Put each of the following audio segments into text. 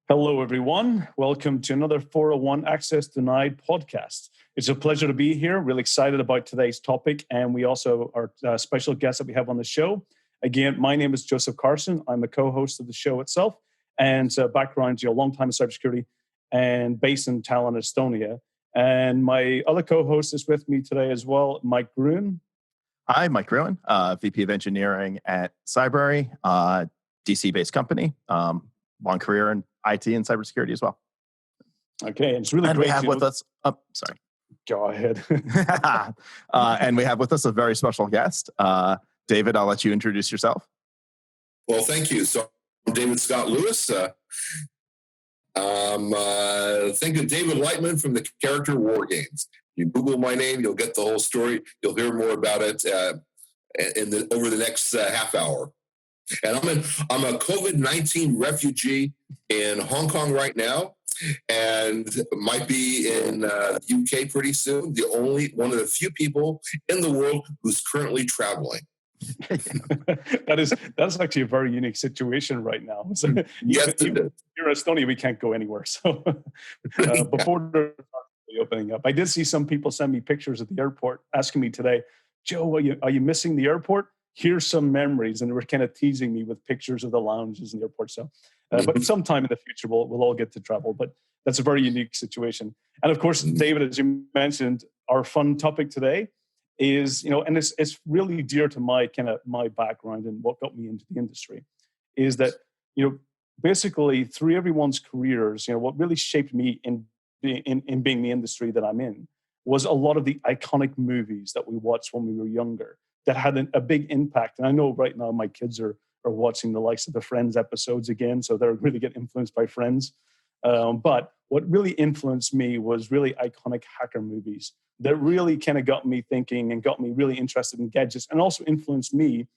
Hello, everyone. Welcome to another 401 Access Denied podcast. It's a pleasure to be here. Really excited about today's topic. And we also are special guests that we have on the show. Again, my name is Joseph Carson. I'm a co-host of the show itself and background, a long time in cybersecurity and based in Tallinn, Estonia. And my other co-host is with me today as well, Mike Gruen. Hi, Mike Gruen, VP of Engineering at Cybrary, DC-based company. Long career in IT and cybersecurity as well. Okay, and it's really and great we have with us. Oh, sorry. Go ahead. And we have with us a very special guest, David. I'll let you introduce yourself. Well, thank you. So, I'm David Scott Lewis. Think of David Lightman from the character War Games. You Google my name, you'll get the whole story. You'll hear more about it over the next half hour. And I'm a COVID-19 refugee in Hong Kong right now, and might be in the UK pretty soon. One of the few people in the world who's currently traveling. That's actually a very unique situation right now. So yes, even here in Estonia, we can't go anywhere. So before the opening up, I did see some people send me pictures at the airport asking me today, Joe, are you missing the airport? Here's some memories, and they were kind of teasing me with pictures of the lounges in the airport. So, but sometime in the future, we'll all get to travel. But that's a very unique situation. And of course, David, as you mentioned, our fun topic today is, and it's really dear to my background and what got me into the industry, is that basically through everyone's careers, what really shaped me in being the industry that I'm in was a lot of the iconic movies that we watched when we were younger that had a big impact. And I know right now my kids are watching the likes of the Friends episodes again, so they're really getting influenced by Friends. But what really influenced me was really iconic hacker movies that really kind of got me thinking and got me really interested in gadgets, and also influenced me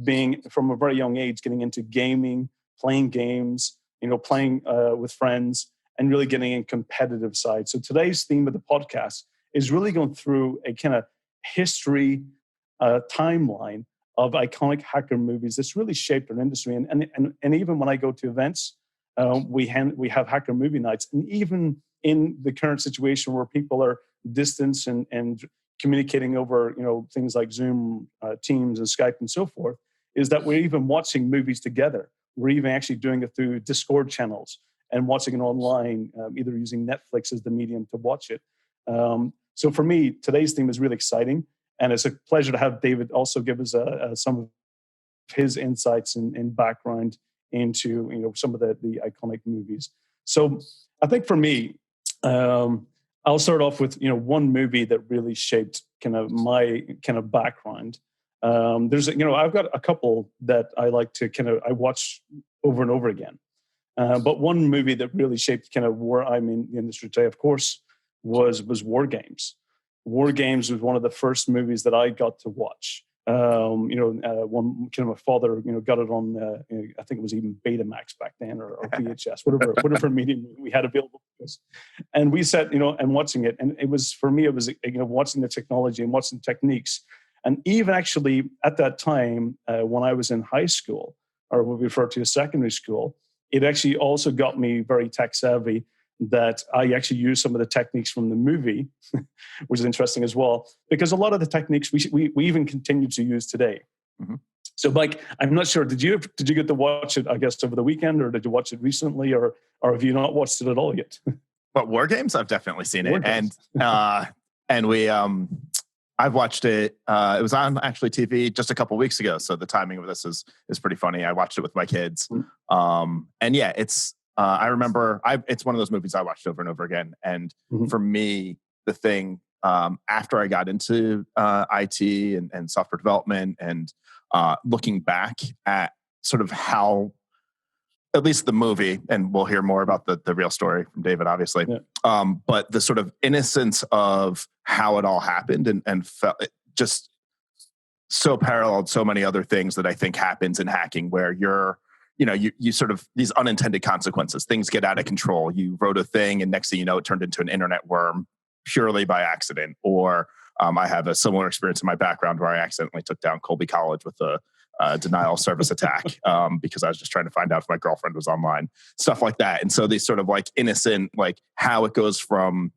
being, from a very young age, getting into gaming, playing games, playing with friends, and really getting in competitive side. So today's theme of the podcast is really going through a kind of history timeline of iconic hacker movies that's really shaped our industry. And even when I go to events, we have hacker movie nights. And even in the current situation where people are distanced and communicating over things like Zoom, Teams, and Skype and so forth, is that we're even watching movies together. We're even actually doing it through Discord channels and watching it online, either using Netflix as the medium to watch it. So for me, today's theme is really exciting. And it's a pleasure to have David also give us some of his insights and background into some of the iconic movies. So I think for me, I'll start off with one movie that really shaped kind of my kind of background. There's I've got a couple that I like to I watch over and over again. But one movie that really shaped kind of where I'm in the industry today, of course, was War Games. War Games was one of the first movies that I got to watch. One kind of my father, got it on. I think it was even Betamax back then, or VHS, whatever medium we had available to us. And we sat, and watching it, and it was, for me, it was watching the technology and watching techniques, and even actually at that time when I was in high school, or what we refer to as secondary school, it actually also got me very tech savvy. That I actually used some of the techniques from the movie, which is interesting as well, because a lot of the techniques we even continue to use today. Mm-hmm. So, Mike, I'm not sure. Did you get to watch it, I guess, over the weekend, or did you watch it recently, or have you not watched it at all yet? But War Games, I've definitely seen it, and we I've watched it. It was on actually TV just a couple weeks ago, so the timing of this is pretty funny. I watched it with my kids, and yeah, it's. I remember it's one of those movies I watched over and over again. And for me, the thing, after I got into IT and software development and looking back at sort of how, at least the movie, and we'll hear more about the real story from David, obviously, but the sort of innocence of how it all happened and felt just so paralleled so many other things that I think happens in hacking, where you sort of, these unintended consequences, things get out of control. You wrote a thing and next thing you know, it turned into an internet worm purely by accident. Or I have a similar experience in my background where I accidentally took down Colby College with a denial of service attack because I was just trying to find out if my girlfriend was online, stuff like that. And so these sort of like innocent, like how it goes from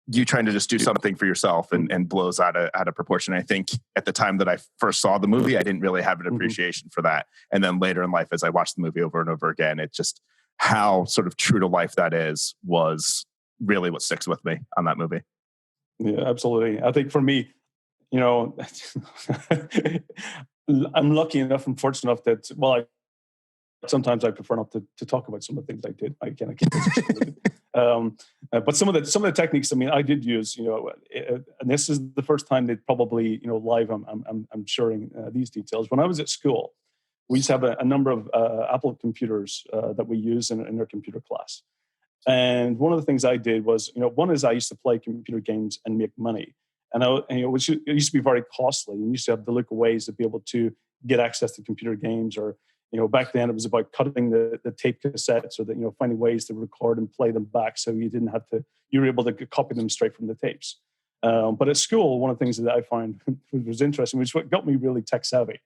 you trying to just do something for yourself and blows out of proportion. I think at the time that I first saw the movie, I didn't really have an appreciation for that. And then later in life, as I watched the movie over and over again, it just how sort of true to life that is was really what sticks with me on that movie. Yeah, absolutely. I think for me, I'm lucky enough and fortunate enough that, sometimes I prefer not to talk about some of the things I did. I can't. But some of the techniques, I did use, and this is the first time that probably, live, I'm sharing these details. When I was at school, we used to have a number of Apple computers that we use in our computer class. And one of the things I did was, one is I used to play computer games and make money. Which it used to be very costly. You used to have to look at ways to be able to get access to computer games, or back then it was about cutting the tape cassettes, or that finding ways to record and play them back, so you didn't have to. You were able to copy them straight from the tapes. But at school, one of the things that I find was interesting, which what got me really tech savvy,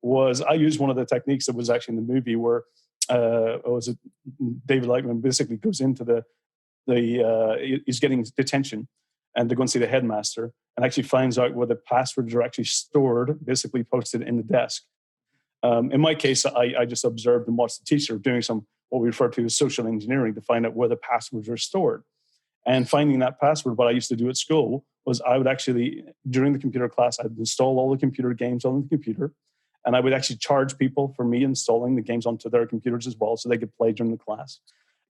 was I used one of the techniques that was actually in the movie where David Lightman basically goes into he's getting detention, and to go and see the headmaster, and actually finds out where the passwords are actually stored, basically posted in the desk. In my case, I just observed and watched the teacher doing some what we refer to as social engineering to find out where the passwords are stored. And finding that password, what I used to do at school was I would actually, during the computer class, I'd install all the computer games on the computer, and I would actually charge people for me installing the games onto their computers as well, so they could play during the class.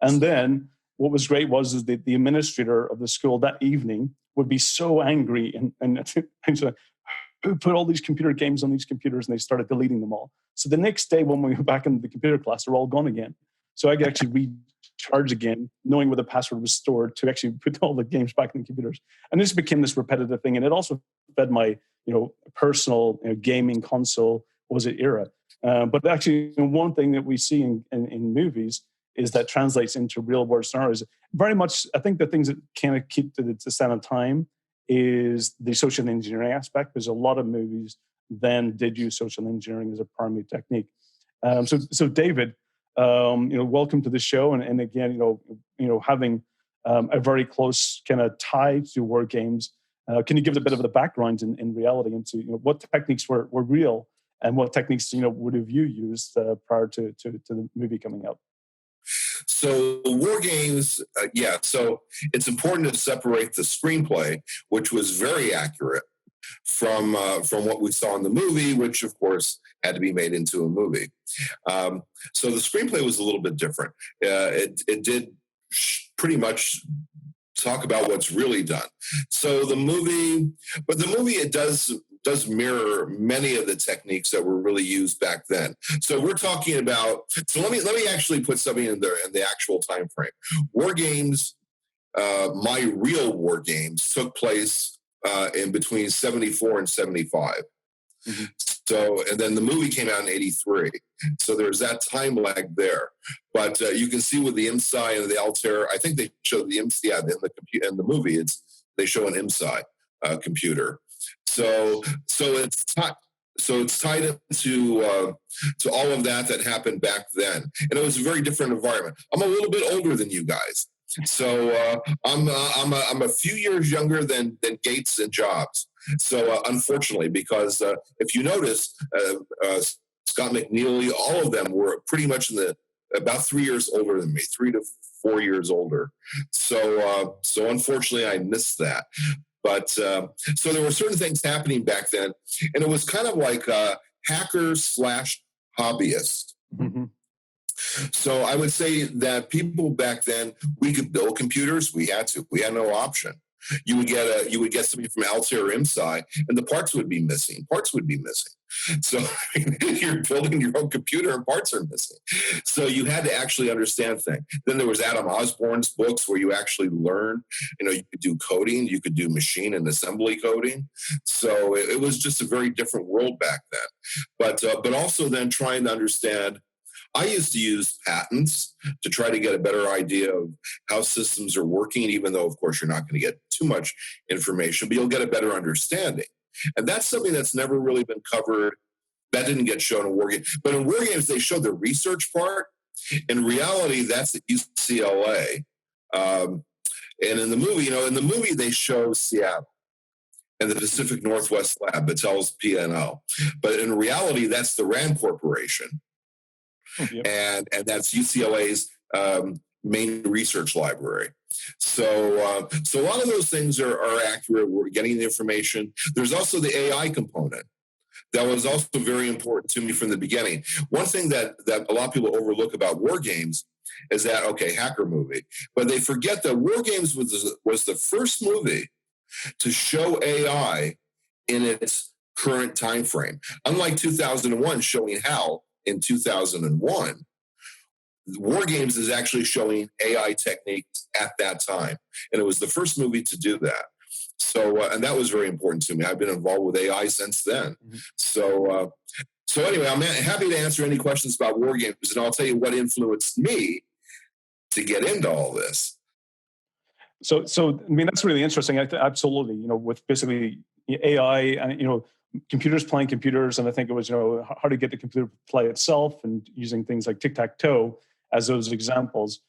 And then what was great was the administrator of the school that evening would be so angry and who put all these computer games on these computers, and they started deleting them all. So the next day when we went back into the computer class, they're all gone again. So I could actually recharge again, knowing where the password was stored, to actually put all the games back in the computers. And this became this repetitive thing. And it also fed my personal gaming console era. But actually, one thing that we see in movies is that translates into real world scenarios. Very much, I think the things that kind of keep to the stand of time is the social engineering aspect, because a lot of movies then did use social engineering as a primary technique. So David, welcome to the show, and again, having a very close kind of tie to war games. Can you give a bit of the background in reality into what techniques were real, and what techniques would have you used prior to the movie coming out? So war games, so it's important to separate the screenplay, which was very accurate, from what we saw in the movie, which of course had to be made into a movie. So the screenplay was a little bit different. It did pretty much talk about what's really done. So the movie, it does mirror many of the techniques that were really used back then. So we're talking about. So let me actually put something in there in the actual time frame. War games, my real war games took place in between 74 and 75. Mm-hmm. So, and then the movie came out in 83. So there's that time lag there. But you can see with the IMSI and the Altair, I think they showed the IMSI in the movie. They show an IMSI computer. So it's tied into all of that happened back then, and it was a very different environment. I'm a little bit older than you guys, so I'm a few years younger than Gates and Jobs. So unfortunately, because if you notice, Scott McNeely, all of them were pretty much about 3 years older than me, 3 to 4 years older. So unfortunately, I missed that. But so there were certain things happening back then, and it was kind of like hacker/hobbyist. Mm-hmm. So I would say that people back then, we could build computers. We had no option. You would get something from Altair or IMSI, and the parts would be missing. So you're building your own computer and parts are missing. So you had to actually understand things. Then there was Adam Osborne's books where you actually learn, you could do coding, you could do machine and assembly coding. So it was just a very different world back then. But also then trying to understand. I used to use patents to try to get a better idea of how systems are working, even though, of course, you're not going to get too much information, but you'll get a better understanding. And that's something that's never really been covered That didn't get shown in War Games. But in War Games, they showed the research part. In reality, that's at UCLA. And in the movie, they show Seattle and the Pacific Northwest Lab, Battelle's P&O. But in reality, that's the RAND Corporation. Yep. And that's UCLA's main research library. So a lot of those things are accurate. We're getting the information. There's also the AI component. That was also very important to me from the beginning. One thing that a lot of people overlook about War Games is that, okay, hacker movie, but they forget that War Games was the first movie to show AI in its current time frame. Unlike 2001 showing HAL in 2001, War Games is actually showing AI techniques at that time. And it was the first movie to do that. So, and that was very important to me. I've been involved with AI since then. Mm-hmm. So anyway, I'm happy to answer any questions about War Games, and I'll tell you what influenced me to get into all this. So I mean, that's really interesting. Absolutely, with basically AI and computers playing computers, and I think it was how to get the computer to play itself, and using things like tic-tac-toe as those examples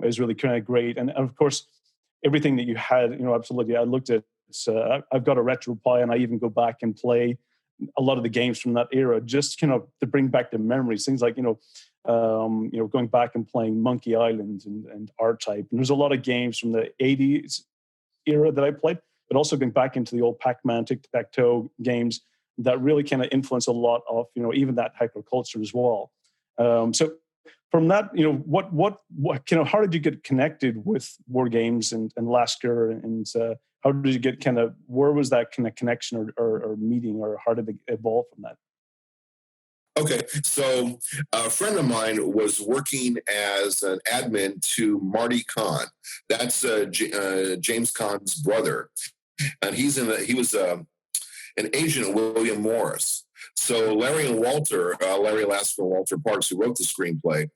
is really kind of great. And of course, everything that you had, absolutely. I looked at. I've got a RetroPie, and I even go back and play a lot of the games from that era, just to bring back the memories. Things like going back and playing Monkey Island and R-Type. And there's a lot of games from the 80s era that I played, but also going back into the old Pac-Man, tic-tac-toe games that really kind of influence a lot of, even that hacker culture as well. So from that, what how did you get connected with War Games and Lasker, and how did you get where was that kind of connection or meeting, or how did it evolve from that? Okay, so a friend of mine was working as an admin to Marty Kahn. That's James Kahn's brother, and he was an agent of William Morris. So Larry and Walter, Larry Lasker and Walter Parks, who wrote the screenplay,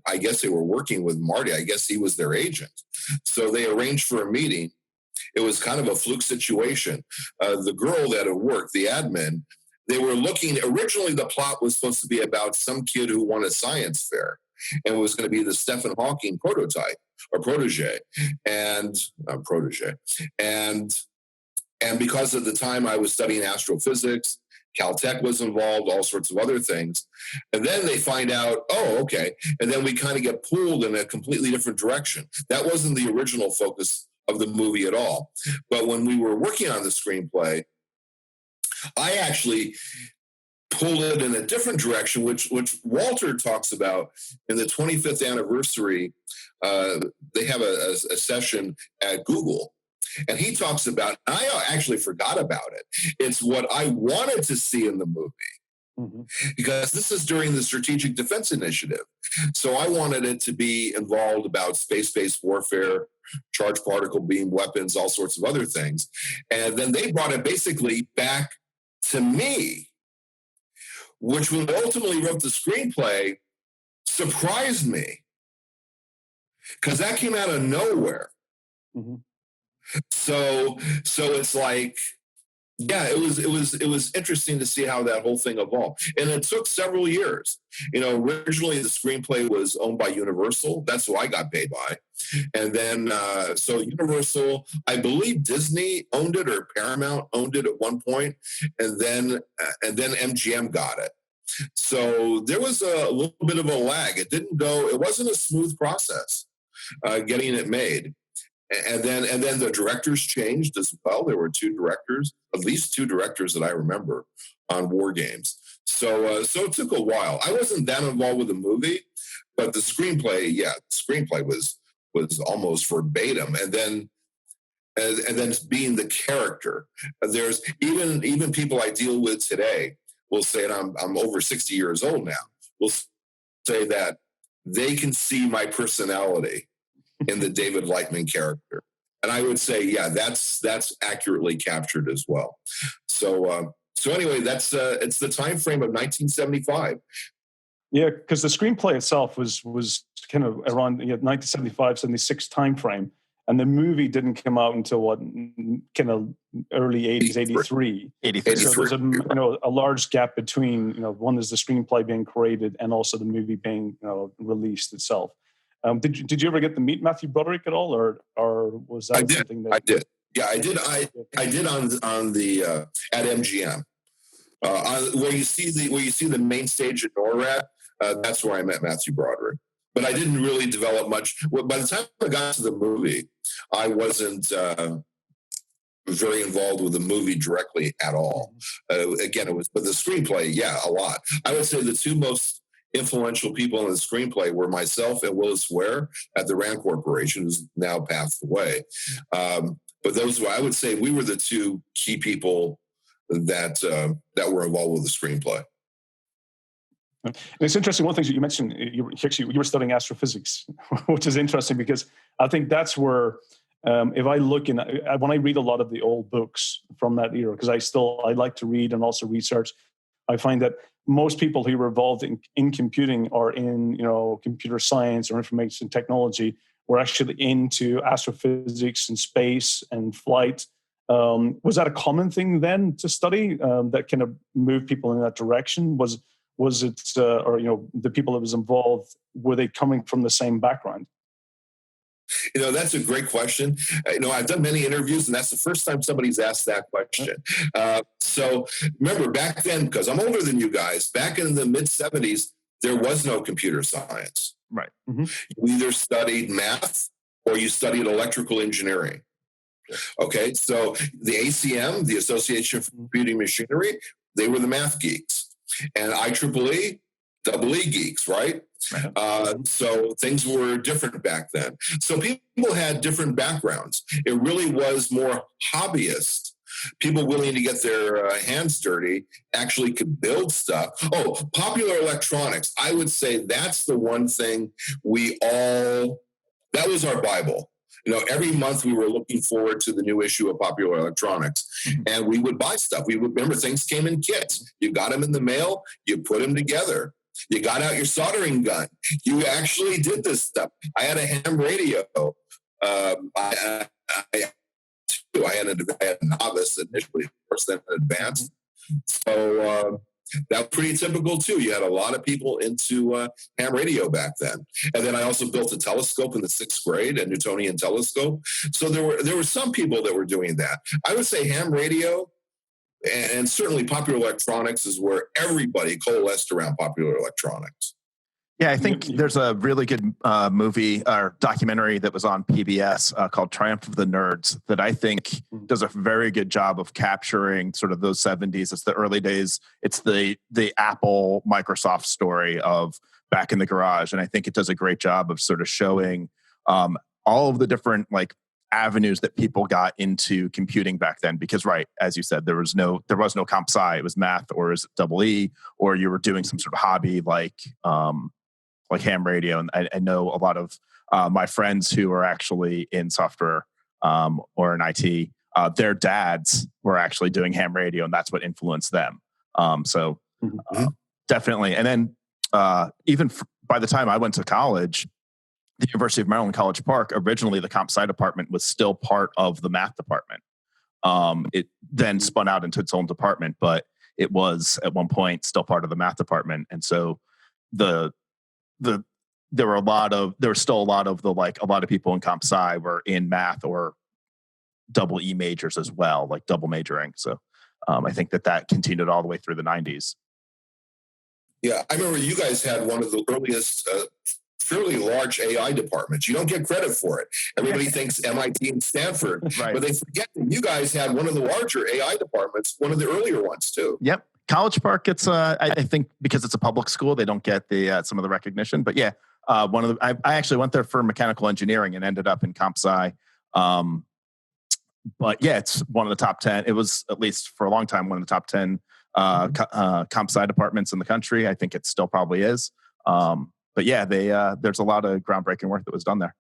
I guess they were working with Marty. I guess he was their agent. So they arranged for a meeting. It was kind of a fluke situation. The girl that had worked, the admin, they were looking, originally the plot was supposed to be about some kid who won a science fair, and it was going to be the Stephen Hawking prototype or protege. And because at the time I was studying astrophysics, Caltech was involved, all sorts of other things. And then they find out, oh, okay. And then we kind of get pulled in a completely different direction. That wasn't the original focus of the movie at all. But when we were working on the screenplay, I actually pulled it in a different direction, which Walter talks about in the 25th anniversary. They have a session at Google. And he talks about, I actually forgot about it. It's what I wanted to see in the movie. Mm-hmm. Because this is during the Strategic Defense Initiative. So I wanted it to be involved about space-based warfare, charged particle beam weapons, all sorts of other things. And then they brought it basically back to me, which when I ultimately wrote the screenplay, surprised me. Because that came out of nowhere. Mm-hmm. So it's like, yeah, it was interesting to see how that whole thing evolved. And it took several years. Originally the screenplay was owned by Universal. That's who I got paid by. And then, so Universal, I believe Disney owned it, or Paramount owned it at one point. And then MGM got it. So there was a little bit of a lag. It wasn't a smooth process, getting it made. And then the directors changed as well. There were at least two directors that I remember on War Games. So it took a while. I wasn't that involved with the movie, but the screenplay was almost verbatim. And then being the character, there's even people I deal with today will say, and I'm over 60 years old now, will say that they can see my personality in the David Lightman character. And I would say, yeah, that's accurately captured as well. So anyway, it's the time frame of 1975. Yeah, because the screenplay itself was kind of around 1975, 76 time frame. And the movie didn't come out until what, kind of early 80s, 83. 83. So there's a large gap between, one is the screenplay being created and also the movie being, released itself. Did you ever get to meet Matthew Broderick at all, or was that something that I did? Yeah, I did. I did on the at MGM, where you see the main stage at NORAD. That's where I met Matthew Broderick. But I didn't really develop much. By the time I got to the movie, I wasn't very involved with the movie directly at all. Again, it was, but the screenplay, yeah, a lot. I would say the two most influential people in the screenplay were myself and Willis Ware at the Rand Corporation, who's now passed away. But those were, I would say, we were the two key people that were involved with the screenplay. And it's interesting. One thing that you mentioned, you were studying astrophysics, which is interesting because I think that's where, if I look when I read a lot of the old books from that era, because I like to read and also research, I find that most people who were involved in computing or in computer science or information technology were actually into astrophysics and space and flight. Was that a common thing then to study that kind of moved people in that direction? Was it, or the people that was involved, were they coming from the same background? That's a great question. I've done many interviews, and that's the first time somebody's asked that question. So remember back then, because I'm older than you guys, back in the mid-'70s, there was no computer science. Right. Mm-hmm. You either studied math or you studied electrical engineering. Okay, so the ACM, the Association for Computing Machinery, they were the math geeks. And IEEE, double E geeks, right? So things were different back then. So people had different backgrounds. It really was more hobbyist. People willing to get their hands dirty actually could build stuff. Oh, popular electronics. I would say that's the one thing that was our Bible. Every month we were looking forward to the new issue of Popular Electronics, and we would buy stuff. We would remember things came in kits. You got them in the mail. You put them together. You got out your soldering gun. You actually did this stuff. I had a ham radio. I had a novice initially, of course, then an advanced. So that was pretty typical too. You had a lot of people into ham radio back then. And then I also built a telescope in the 6th grade, a Newtonian telescope. So there were some people that were doing that. I would say ham radio and certainly popular electronics is where everybody coalesced around popular electronics. Yeah, I think there's a really good movie or documentary that was on PBS called Triumph of the Nerds that I think does a very good job of capturing sort of those 70s. It's the early days. It's the Apple Microsoft story of back in the garage. And I think it does a great job of sort of showing all of the different avenues that people got into computing back then. Because right, as you said, there was no comp sci. It was math or is it double E, or you were doing some sort of hobby like ham radio. And I know a lot of my friends who are actually in software or in IT, their dads were actually doing ham radio, and that's what influenced them. Definitely. And then by the time I went to college, the University of Maryland, College Park, originally the comp sci department was still part of the math department. It then spun out into its own department, but it was at one point still part of the math department. And so there were still a lot of people in comp sci were in math or double E majors as well, like double majoring. So I think that continued all the way through the 90s. Yeah, I remember you guys had one of the earliest fairly large AI departments. You don't get credit for it. Everybody thinks MIT and Stanford, right, but they forget that you guys had one of the larger AI departments, one of the earlier ones too. Yep. College Park, it's I think because it's a public school, they don't get the some of the recognition. But yeah, I actually went there for mechanical engineering and ended up in comp sci. But yeah, it's one of the top 10. It was, at least for a long time, one of the top 10 comp sci departments in the country. I think it still probably is. But yeah, there's a lot of groundbreaking work that was done there.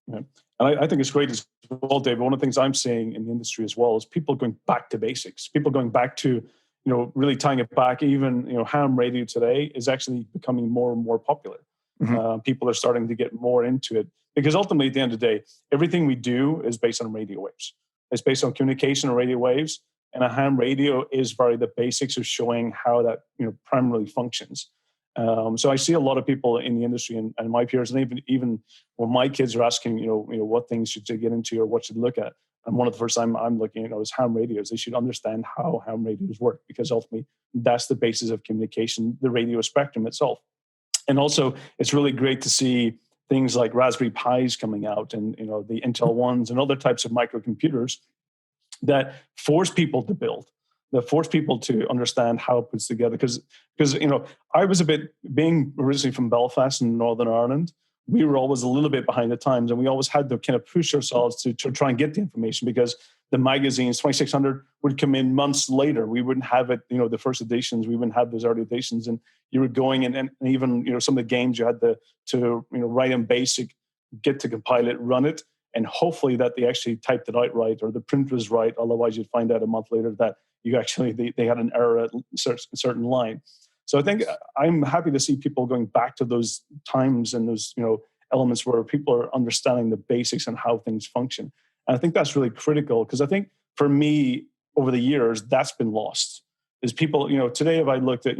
Yeah. And I think it's great as well, David. One of the things I'm seeing in the industry as well is people going back to basics. People going back to, really tying it back. Even, ham radio today is actually becoming more and more popular. Mm-hmm. People are starting to get more into it Because ultimately, at the end of the day, everything we do is based on radio waves. It's based on communication on radio waves, and a ham radio is very the basics of showing how that primarily functions. So I see a lot of people in the industry and my peers, and even when my kids are asking, what things should you get into or what should look at. And one of the first time I'm looking at is ham radios. They should understand how ham radios work, because ultimately that's the basis of communication, the radio spectrum itself. And also, it's really great to see things like Raspberry Pis coming out, and the Intel ones and other types of microcomputers that force people to build, that force people to understand how it puts together. Because I was being originally from Belfast in Northern Ireland, we were always a little bit behind the times, and we always had to kind of push ourselves to try and get the information, because the magazines 2600 would come in months later. We wouldn't have it, the first editions, we wouldn't have those early editions, and you were going and even some of the games you had to write in BASIC, get to compile it, run it, and hopefully that they actually typed it out right or the print was right. Otherwise, you'd find out a month later that you actually they had an error at a certain line. So I think I'm happy to see people going back to those times and those elements where people are understanding the basics and how things function. And I think that's really critical, because I think for me over the years that's been lost. Is people today, if I looked at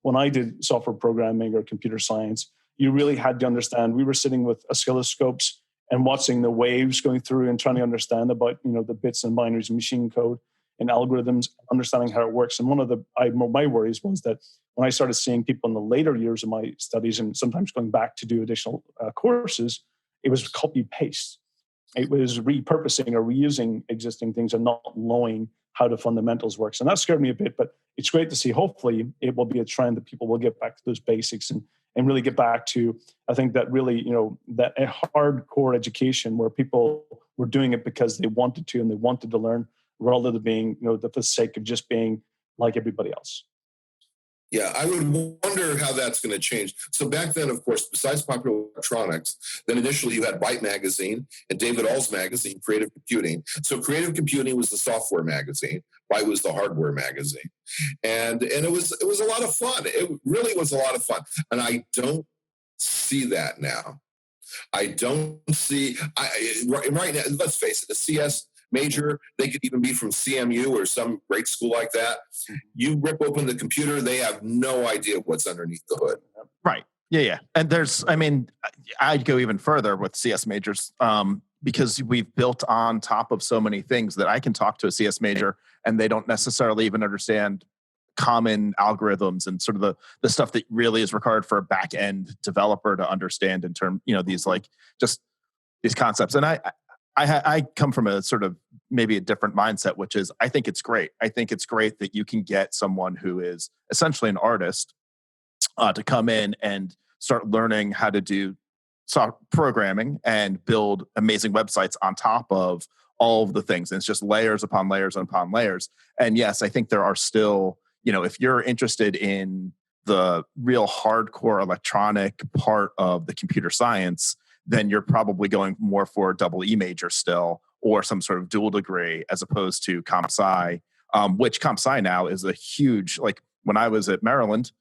when I did software programming or computer science, you really had to understand. We were sitting with oscilloscopes and watching the waves going through and trying to understand about the bits and binaries and machine code and algorithms, understanding how it works. And one of my worries was that when I started seeing people in the later years of my studies and sometimes going back to do additional courses, it was copy paste. It was repurposing or reusing existing things and not knowing how the fundamentals works. And that scared me a bit, but it's great to see. Hopefully it will be a trend that people will get back to those basics and really get back to, I think that really, that a hardcore education where people were doing it because they wanted to and they wanted to learn, rather than being, for the sake of just being like everybody else. Yeah, I would wonder how that's going to change. So back then, of course, besides Popular Electronics, then initially you had Byte Magazine and David All's magazine, Creative Computing. So Creative Computing was the software magazine. Byte was the hardware magazine. And it was a lot of fun. It really was a lot of fun. And I don't see that now. I don't see, right now, let's face it, the CS major, they could even be from CMU or some great school like that. You rip open the computer, they have no idea what's underneath the hood. Right. Yeah. And I'd go even further with CS majors, because we've built on top of so many things that I can talk to a CS major and they don't necessarily even understand common algorithms and sort of the stuff that really is required for a back end developer to understand in terms, these like just these concepts. And I come from a sort of maybe a different mindset, which is I think it's great. I think it's great that you can get someone who is essentially an artist to come in and start learning how to do software programming and build amazing websites on top of all of the things. And it's just layers upon layers upon layers. And yes, I think there are still, if you're interested in the real hardcore electronic part of the computer science, then you're probably going more for a double E major still, or some sort of dual degree, as opposed to comp sci, which comp sci now is a huge, like when I was at Maryland,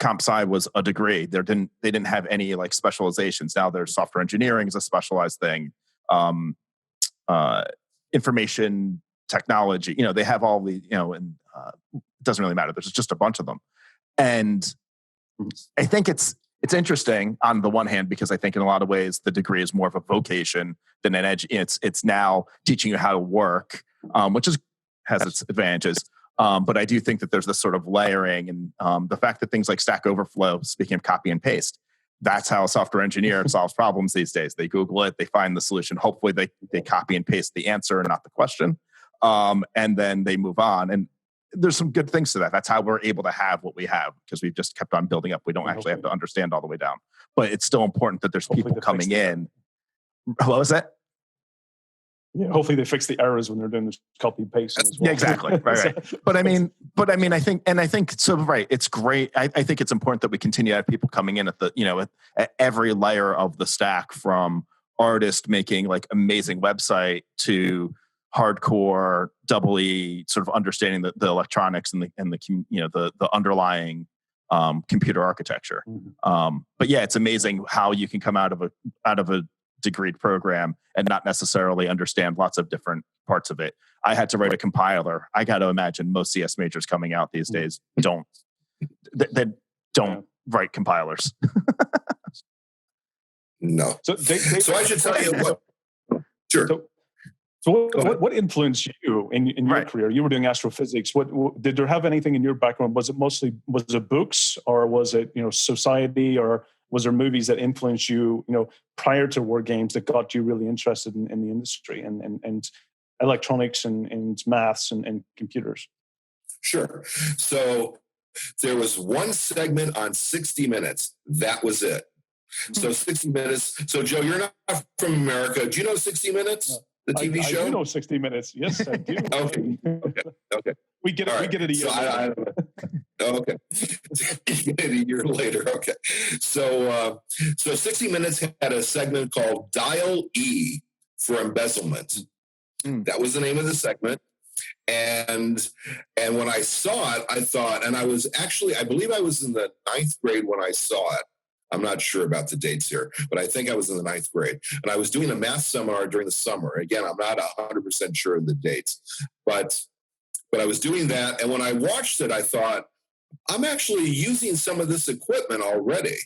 comp sci was a degree. They didn't have any like specializations. Now there's software engineering is a specialized thing. Information technology, they have all the, and it doesn't really matter. There's just a bunch of them. And I think it's interesting on the one hand, because I think in a lot of ways the degree is more of a vocation than an edge. It's now teaching you how to work, which has its advantages. But I do think that there's this sort of layering, and the fact that things like Stack Overflow, speaking of copy and paste, that's how a software engineer solves problems these days. They Google it, they find the solution. Hopefully they copy and paste the answer and not the question. And then they move on. And there's some good things to that. That's how we're able to have what we have, because we've just kept on building up. We don't actually have to understand all the way down. But it's still important that there's people coming in. What was that? Yeah, hopefully they fix the errors when they're doing this copy paste as well. Yeah, exactly. Right. But I mean, I think so. Right. It's great. I think it's important that we continue to have people coming in at the, at every layer of the stack, from artist making like amazing website to hardcore double E, sort of understanding the electronics and the underlying computer architecture. Mm-hmm. But yeah, it's amazing how you can come out of a degreed program and not necessarily understand lots of different parts of it. I had to write a compiler. I got to imagine most CS majors coming out these days don't write compilers. No. So I should tell you what. Sure. So what influenced you in your career? You were doing astrophysics. What did there have anything in your background? Was it books, or was it society, or was there movies that influenced you prior to war games that got you really interested in the industry and electronics and maths and computers? Sure. So there was one segment on 60 Minutes. That was it. So 60 Minutes. So Joe, you're not from America. Do you know 60 Minutes? No. The TV show? I do know 60 Minutes. Yes, I do. Okay. We get it a year later. Okay. Get it a year later. Okay. So 60 Minutes had a segment called Dial E for Embezzlement. That was the name of the segment. And when I saw it, I thought, and I believe I was in the 9th grade when I saw it. I'm not sure about the dates here, but I think I was in the 9th grade. And I was doing a math seminar during the summer. Again, I'm not 100% sure of the dates, but I was doing that. And when I watched it, I thought, I'm actually using some of this equipment already.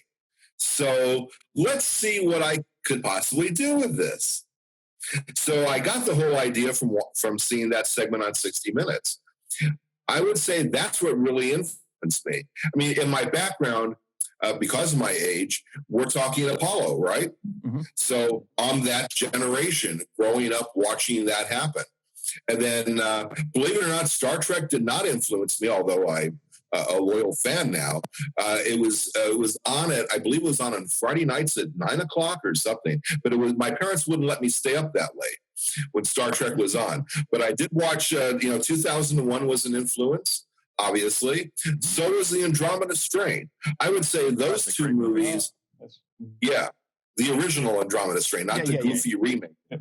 So let's see what I could possibly do with this. So I got the whole idea from seeing that segment on 60 Minutes. I would say that's what really influenced me. I mean, in my background, because of my age, we're talking Apollo, right? Mm-hmm. So I'm that generation growing up watching that happen. And then, believe it or not, Star Trek did not influence me, although I'm a loyal fan now. It was on it. I believe it was on Friday nights at 9:00 or something. But my parents wouldn't let me stay up that late when Star Trek was on. But I did watch. 2001 was an influence. Obviously, so was the Andromeda Strain. I would say those two movies, the original Andromeda Strain, not the goofy remake. So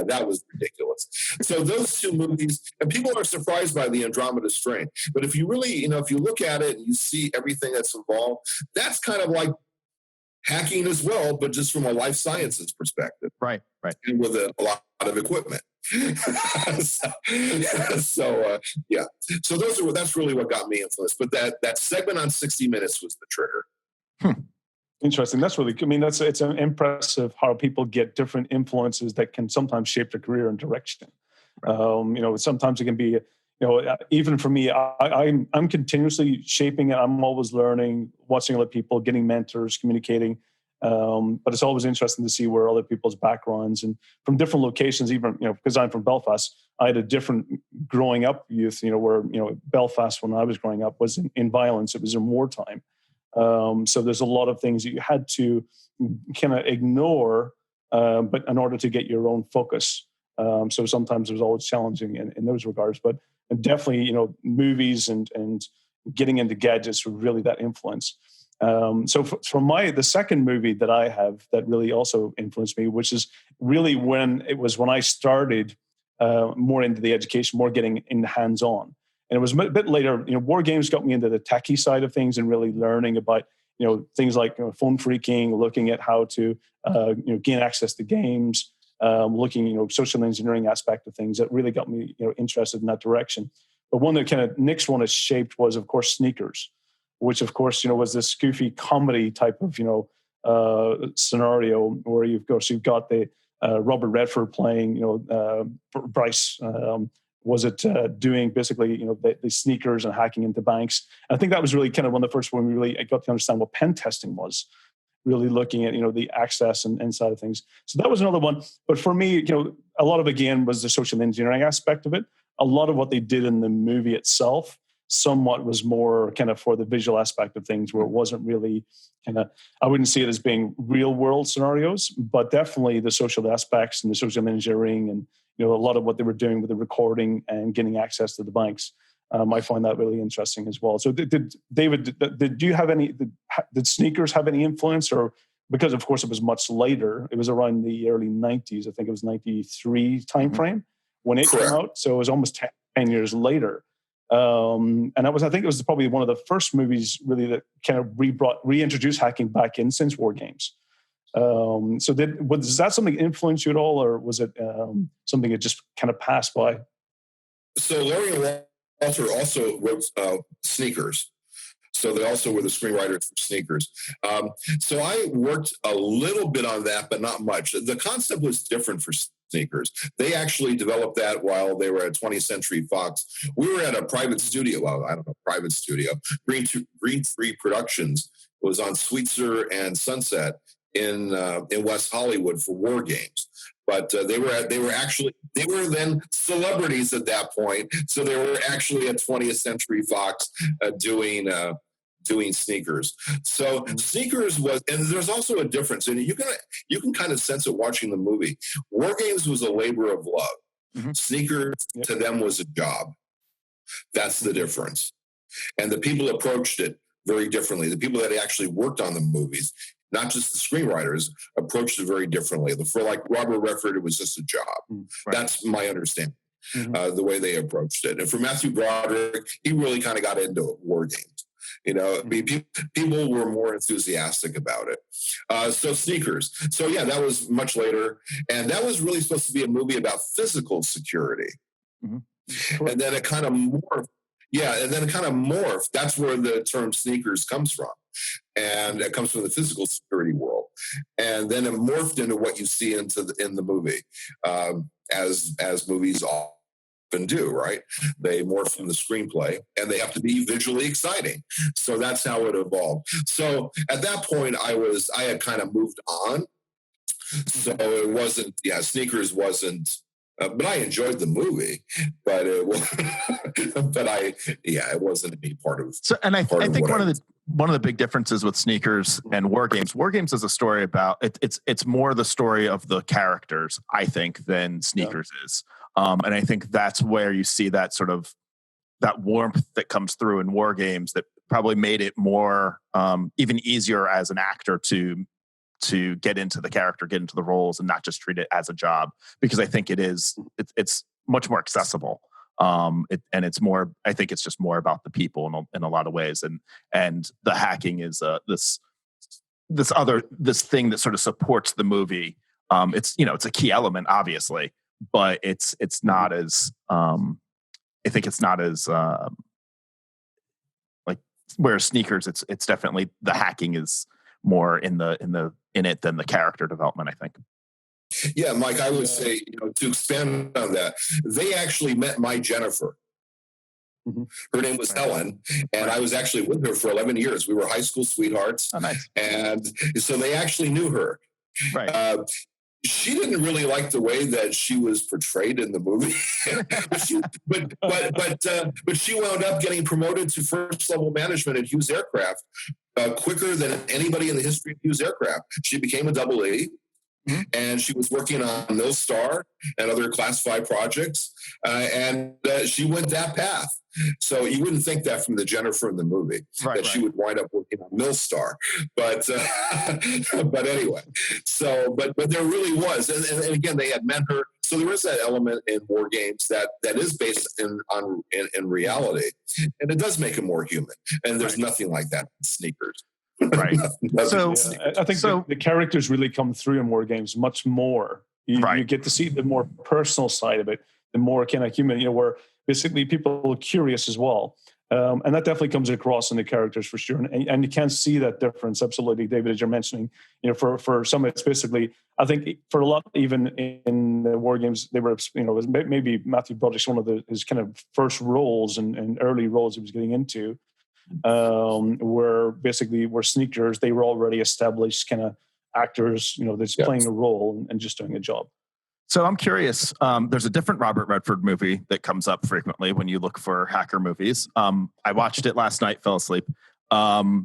that was ridiculous. So those two movies, and people are surprised by the Andromeda Strain. But if you really, if you look at it and you see everything that's involved, that's kind of like hacking as well, but just from a life sciences perspective. Right. And with a lot of equipment. So that's really what got me influenced. But that segment on 60 Minutes was the trigger. Interesting. That's really, it's impressive how people get different influences that can sometimes shape their career and direction. Sometimes it can be, even for me, I'm continuously shaping it. I'm always learning, watching other people, getting mentors, communicating. But it's always interesting to see where other people's backgrounds and from different locations, even, because I'm from Belfast, I had a different growing up youth, where, Belfast, when I was growing up, was in violence. It was in wartime. So there's a lot of things that you had to kind of ignore, but in order to get your own focus. So sometimes it was always challenging in those regards, but definitely, movies and getting into gadgets were really that influence. So from the second movie that I have that really also influenced me, which is really when I started more into the education, more getting in hands-on. And it was a bit later, war games got me into the techie side of things and really learning about, things like phone phreaking, looking at how to, gain access to games, looking, social engineering aspect of things that really got me, interested in that direction. But one that kind of next one is shaped was, of course, sneakers, which, of course, was this goofy comedy type of, scenario where you've got the Robert Redford playing, Bryce, doing basically, the sneakers and hacking into banks. And I think that was really kind of one of the first when we really got to understand what pen testing was, really looking at, the access and inside of things. So that was another one. But for me, a lot of, again, was the social engineering aspect of it. A lot of what they did in the movie itself somewhat was more kind of for the visual aspect of things, where it wasn't really kind of, I wouldn't see it as being real world scenarios, but definitely the social aspects and the social engineering and, a lot of what they were doing with the recording and getting access to the banks. I find that really interesting as well. So did David, did you have did sneakers have any influence, or because of course it was much later, it was around the early 90s, I think it was 93 timeframe when it came out. So it was almost 10 years later. And I think it was probably one of the first movies really that kind of reintroduced hacking back in since War Games. So was that something that influenced you at all, or was it something that just kind of passed by? So Larry and Walter also wrote Sneakers. So they also were the screenwriters for Sneakers. So I worked a little bit on that, but not much. The concept was different for Sneakers. They actually developed that while they were at 20th Century Fox. We were at a private studio. Well, I don't know, private studio. Green 3 Productions was on Sweetser and Sunset in West Hollywood for War Games. But they were then celebrities at that point. So they were actually at 20th Century Fox doing Sneakers. So Sneakers was, and there's also a difference, and you can kind of sense it watching the movie. War Games was a labor of love. Mm-hmm. Sneakers to them was a job. That's the difference. And the people approached it very differently. The people that actually worked on the movies, not just the screenwriters, approached it very differently. For like Robert Redford, it was just a job. Right. That's my understanding, the way they approached it. And for Matthew Broderick, he really kind of got into War Games. People were more enthusiastic about it. So Sneakers. So yeah, that was much later. And that was really supposed to be a movie about physical security. Mm-hmm. And then it kind of morphed. Yeah, and then it kind of morphed. That's where the term sneakers comes from. And it comes from the physical security world. And then it morphed into what you see in the movie, as movies often do, right? They morph from the screenplay, and they have to be visually exciting. So that's how it evolved. So at that point, I had kind of moved on. So it wasn't, Sneakers wasn't, but I enjoyed the movie, but it wasn't any part of. So, and I think one of the big differences with Sneakers and War Games. War Games is a story about it's more the story of the characters, I think, than Sneakers is. And I think that's where you see that sort of that warmth that comes through in War Games that probably made it more even easier as an actor to get into the character, get into the roles, and not just treat it as a job, because I think it's much more accessible. And it's more, I think it's just more about the people in a lot of ways. And the hacking is this thing that sort of supports the movie. It's a key element, obviously, but it's not as, I think it's not as, like, whereas Sneakers, it's definitely, the hacking is more in it than the character development, I think. Yeah, Mike, I would say, to expand on that, they actually met my Jennifer. Mm-hmm. Her name was Helen, and I was actually with her for 11 years. We were high school sweethearts. Oh, nice. And so they actually knew her. Right. She didn't really like the way that she was portrayed in the movie, but she wound up getting promoted to first level management at Hughes Aircraft quicker than anybody in the history of Hughes Aircraft. She became a double E. Mm-hmm. And she was working on Millstar and other classified projects, and she went that path. So you wouldn't think that from the Jennifer in the movie, that she would wind up working on Millstar. But anyway, so but there really was, and again, they had met her. So there is that element in War Games that is based in reality, and it does make it more human. And there's nothing like that in Sneakers. Right. So I think the characters really come through in War Games much more. You get to see the more personal side of it, the more kind of human, where basically people are curious as well. And that definitely comes across in the characters for sure. And you can see that difference, absolutely, David, as you're mentioning. For some, it's basically, I think for a lot, even in the War Games, they were, maybe Matthew Broderick's one of his kind of first roles and early roles he was getting into. Where Sneakers, they were already established kind of actors, that's playing a role and just doing a job. So I'm curious, there's a different Robert Redford movie that comes up frequently when you look for hacker movies. I watched it last night, fell asleep. 3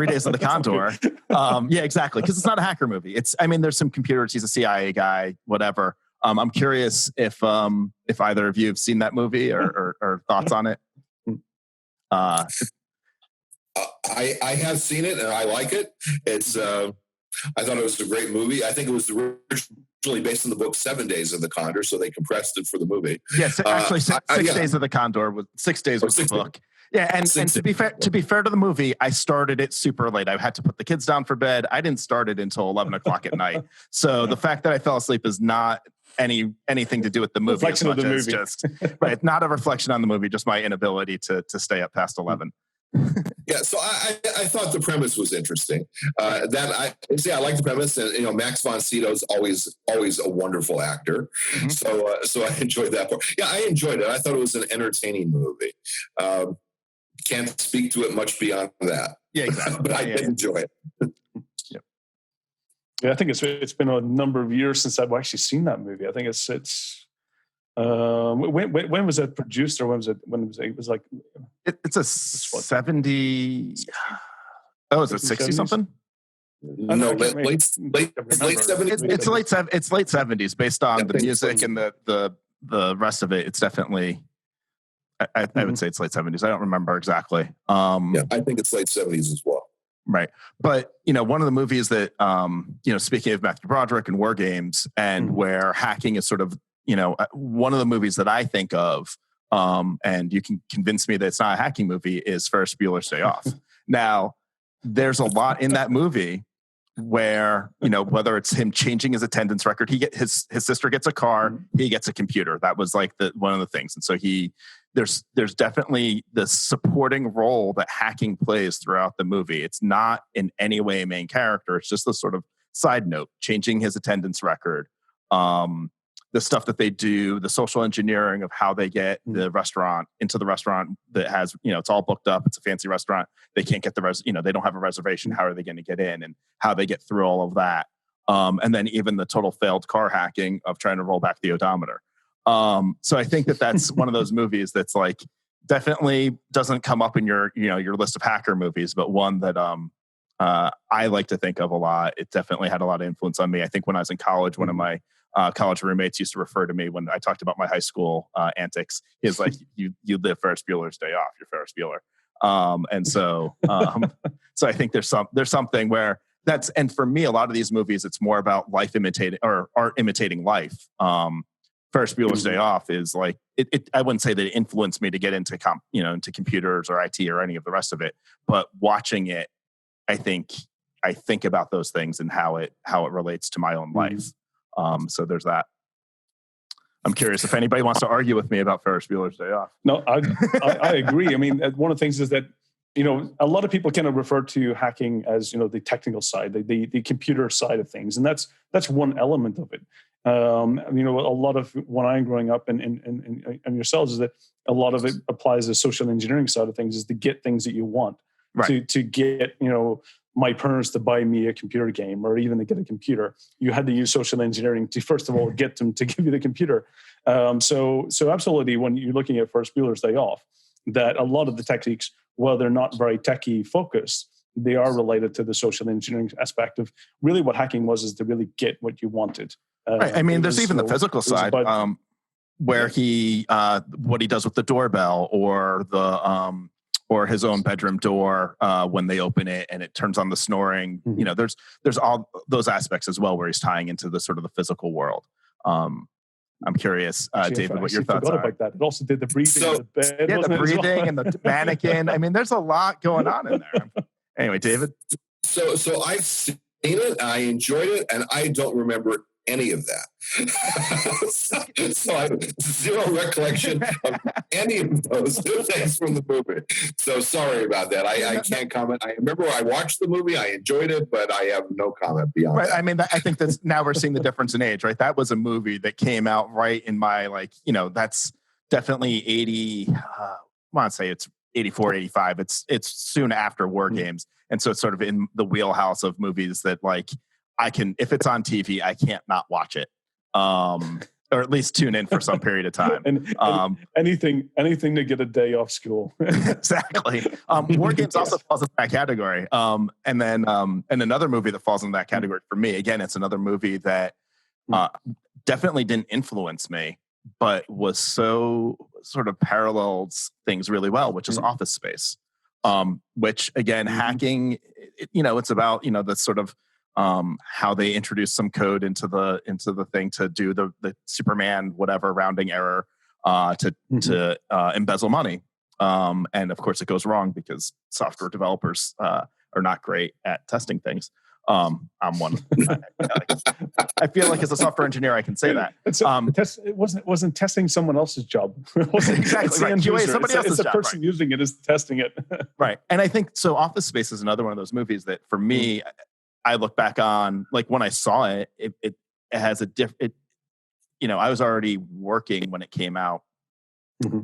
Days of the Condor. Yeah, exactly. Because it's not a hacker movie. There's some computers. He's a CIA guy, whatever. I'm curious if either of you have seen that movie or thoughts on it. I have seen it and I like it. It's I thought it was a great movie. I think it was the originally based on the book 7 Days of the Condor, so they compressed it for the movie. Yes, actually, six days of the Condor was 6 days was the book. Yeah, and to be fair to the movie, I started it super late. I had to put the kids down for bed. I didn't start it until 11 o'clock at night. So the fact that I fell asleep is not anything to do with the movie as much as just right. Not a reflection on the movie, just my inability to stay up past 11. Yeah, so I thought the premise was interesting. I like the premise, and Max von Sydow's always a wonderful actor. Mm-hmm. So I enjoyed that part. Yeah, I enjoyed it. I thought it was an entertaining movie. Can't speak to it much beyond that. Yeah, exactly. But I did enjoy it. Yep. Yeah, I think it's been a number of years since I've actually seen that movie. I think it's when was it produced, or when was it? It was like it's a 70. Oh, is it 60 something? No, late 70s. It's late 70s based on the music and the rest of it. It's definitely. I would say it's late 70s. I don't remember exactly. Yeah, I think it's late 70s as well. Right. But, one of the movies that, speaking of Matthew Broderick and War Games, and where hacking is sort of, one of the movies that I think of, and you can convince me that it's not a hacking movie, is Ferris Bueller's Day Off. Now, there's a lot in that movie where, whether it's him changing his attendance record, his sister gets a car, he gets a computer. That was like one of the things. And so there's definitely the supporting role that hacking plays throughout the movie. It's not in any way a main character. It's just a sort of side note, changing his attendance record. The stuff that they do, the social engineering of how they get the restaurant into the restaurant that has, it's all booked up. It's a fancy restaurant. They can't get they don't have a reservation. How are they going to get in, and how they get through all of that? And then even the total failed car hacking of trying to roll back the odometer. So I think that's one of those movies that's like definitely doesn't come up in your list of hacker movies, but one that I like to think of a lot. It definitely had a lot of influence on me. I think when I was in college, one of my college roommates used to refer to me when I talked about my high school antics. He was like, "You live Ferris Bueller's Day Off. You're Ferris Bueller." And so I think there's something where that's, and for me, a lot of these movies, it's more about life imitating or art imitating life. Ferris Bueller's Day Off is like it. I wouldn't say that it influenced me to get into into computers or IT or any of the rest of it, but watching it, I think about those things and how it relates to my own life. So there's that. I'm curious if anybody wants to argue with me about Ferris Bueller's Day Off. No, I agree. I mean, one of the things is that, a lot of people kind of refer to hacking as, the technical side, the computer side of things. And that's one element of it. A lot of when I'm growing up and yourselves is that a lot of it applies to the social engineering side of things, is to get things that you want, right. to get, my parents to buy me a computer game, or even to get a computer. You had to use social engineering to, first of all, get them to give you the computer. So absolutely, when you're looking at Ferris Bueller's Day Off, that a lot of the techniques, while they're not very techie focused, they are related to the social engineering aspect of really what hacking was, is to really get what you wanted. Right. I mean, there's even the physical side, where he, what he does with the doorbell, or the, or his own bedroom door when they open it and it turns on the snoring. There's all those aspects as well, where he's tying into the sort of the physical world. I'm curious, David, what your thoughts are. About that. It also did the breathing in the bed. Yeah, the breathing and the mannequin. I mean, there's a lot going on in there. Anyway, David. So I've seen it, I enjoyed it, and I don't remember any of that. So I have zero recollection of any of those things from the movie. So sorry about that. I can't comment. I remember I watched the movie, I enjoyed it, but I have no comment beyond that. I mean, I think that's, now we're seeing the difference in age, right? That was a movie that came out right in my, that's definitely 80, I want to say it's 84, 85. It's soon after War Games. And so it's sort of in the wheelhouse of movies that I can, if it's on TV, I can't not watch it, or at least tune in for some period of time. and anything to get a day off school. Exactly. War Games also falls in that category. And then and another movie that falls in that category for me, again, it's another movie that definitely didn't influence me, but was so sort of parallels things really well, which is Office Space. Which again, hacking, it's about, the sort of how they introduced some code into the thing to do the Superman whatever rounding error to embezzle money. And of course, it goes wrong because software developers are not great at testing things. I'm one. I feel like as a software engineer, I can say that. It wasn't testing someone else's job. It wasn't exactly right. QA is somebody else's job. It's the person right. using it is testing it. Right. And I think so. Office Space is another one of those movies that, for me, I look back on, like, when I saw it, it has a different. I was already working when it came out.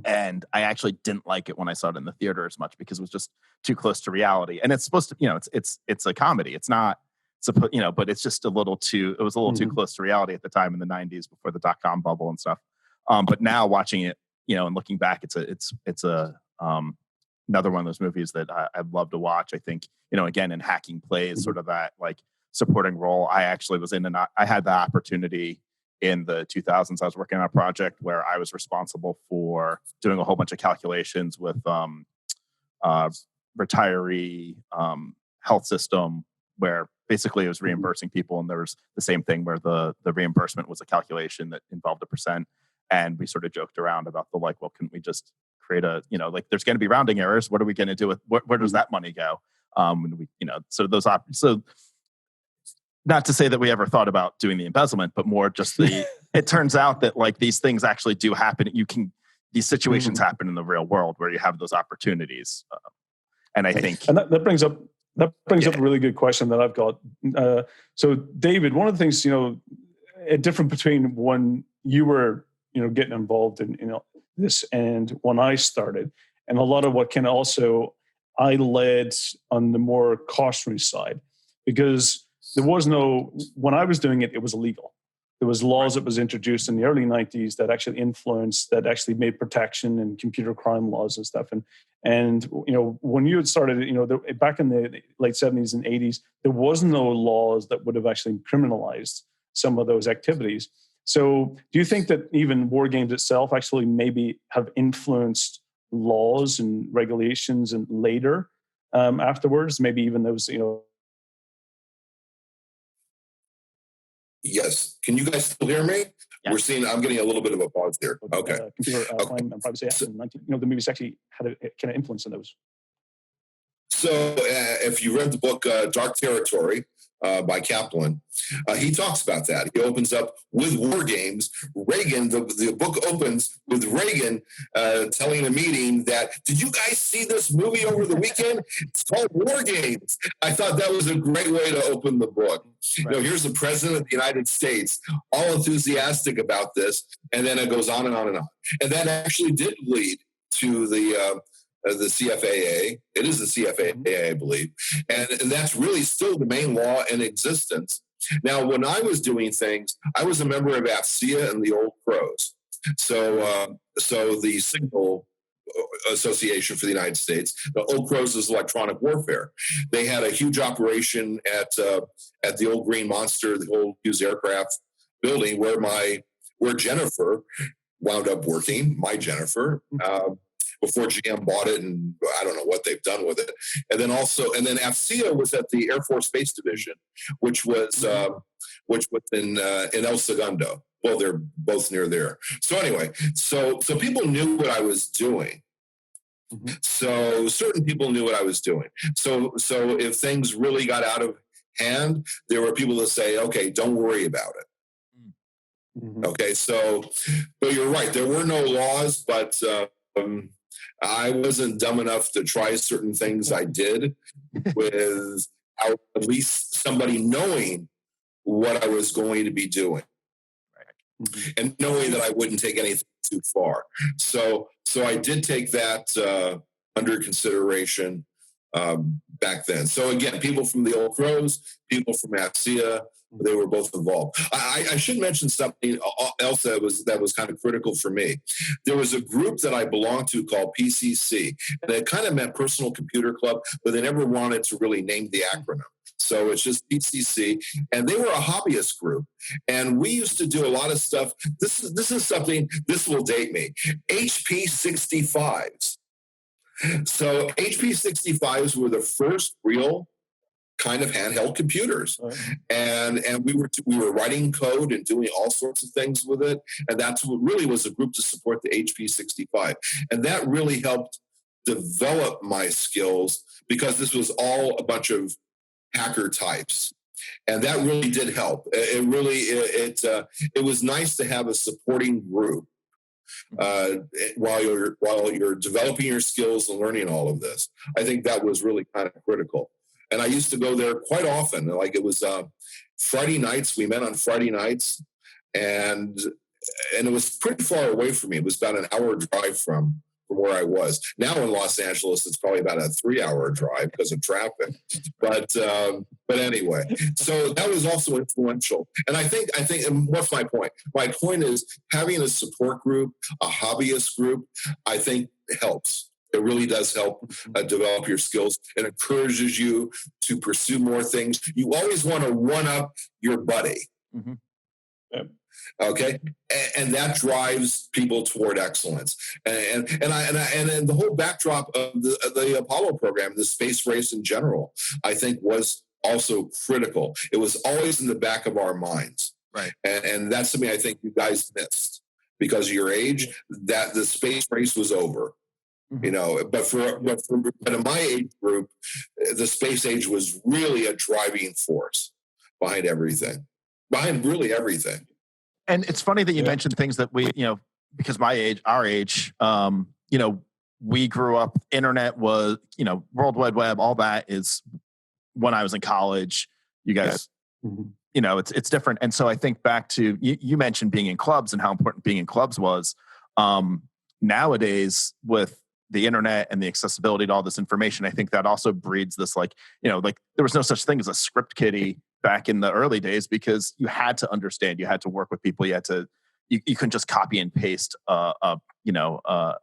And I actually didn't like it when I saw it in the theater as much because it was just too close to reality. And it's supposed to, it's a comedy. It's not, but it's just it was a little too close to reality at the time in the 90s before the .com bubble and stuff. But now watching it, and looking back, it's another one of those movies that I'd love to watch. I think, again, in hacking plays, sort of that like supporting role. I actually was I had the opportunity in the 2000s. I was working on a project where I was responsible for doing a whole bunch of calculations with retiree health system, where basically it was reimbursing people, and there was the same thing where the reimbursement was a calculation that involved a percent, and we sort of joked around about the like, well, couldn't we just create a, there's going to be rounding errors. What are we going to do with where does that money go? And we, so those so not to say that we ever thought about doing the embezzlement, but more just it turns out that like these things actually do happen. These situations happen in the real world where you have those opportunities. And I think, and that brings up up a really good question that I've got. So David, one of the things, a difference between when you were, getting involved in, this and when I started, and a lot of what can also, I led on the more cautionary side, because there was when I was doing it, it was illegal. There was laws that was introduced in the early 90s that actually made protection and computer crime laws and stuff. And when you had started, back in the late 70s and 80s, there was no laws that would have actually criminalized some of those activities. So do you think that even war games itself actually maybe have influenced laws and regulations and later afterwards, maybe even those, Yes. Can you guys still hear me? Yeah. I'm getting a little bit of a pause there. Okay. Computer crime and Privacy Act in 19, the movies actually had a kind of influence in those. So if you read the book Dark Territory by Kaplan, he talks about that. He opens up with war games. Reagan, the book opens with Reagan telling a meeting that, did you guys see this movie over the weekend? It's called War Games. I thought that was a great way to open the book. Right. Here's the president of the United States, all enthusiastic about this, and then it goes on and on and on. And that actually did lead to the CFAA. It is the CFAA, I believe. And that's really still the main law in existence. Now, when I was doing things, I was a member of AFCEA and the Old Crows. So the Signal Association for the United States, the Old Crows is electronic warfare. They had a huge operation at the old Green Monster, the old Hughes Aircraft building, where Jennifer wound up working, my Jennifer, before GM bought it, and I don't know what they've done with it. And then AFCEA was at the Air Force Space Division, which was in El Segundo. Well, they're both near there. So anyway, so people knew what I was doing. So certain people knew what I was doing. So if things really got out of hand, there were people that say, okay, don't worry about it. Okay, but you're right. There were no laws, but I wasn't dumb enough to try certain things I did without at least somebody knowing what I was going to be doing. And knowing that I wouldn't take anything too far. So I did take that under consideration back then. So again, people from the Old Crows, people from AFCEA, they were both involved. I should mention something else that was kind of critical for me. There was a group that I belonged to called PCC, and it kind of meant Personal Computer Club, but they never wanted to really name the acronym. So it's just PCC, and they were a hobbyist group, and we used to do a lot of stuff. This is something, this will date me. HP 65s. So HP 65s were the first real kind of handheld computers, Right. and we were writing code and doing all sorts of things with it, and that's what really was a group to support the HP 65, and that really helped develop my skills because this was all a bunch of hacker types, and that really did help. It was nice to have a supporting group while you're developing your skills and learning all of this. I think that was really kind of critical. And I used to go there quite often. Like it was Friday nights. We met on Friday nights, and it was pretty far away from me. It was about an hour drive from where I was. Now in Los Angeles, it's probably about a 3-hour drive because of traffic. But anyway, so that was also influential. And I think, and what's my point? My point is having a support group, a hobbyist group, I think helps. It really does help develop your skills. It encourages you to pursue more things. You always want to one up your buddy. Mm-hmm. Yep. Okay, and that drives people toward excellence. And the whole backdrop of the Apollo program, the space race in general, I think was also critical. It was always in the back of our minds, right? And that's something I think you guys missed because of your age. That the space race was over. You know, but in my age group, the space age was really a driving force behind everything, behind really everything. And it's funny that you mentioned things that we, because our age, we grew up, internet was, World Wide Web, all that is when I was in college. You guys, it's different. And so I think back to, you mentioned being in clubs and how important being in clubs was. Nowadays, with the internet and the accessibility to all this information, I think that also breeds this, like there was no such thing as a script kiddie back in the early days because you had to understand, you had to work with people, you couldn't just copy and paste a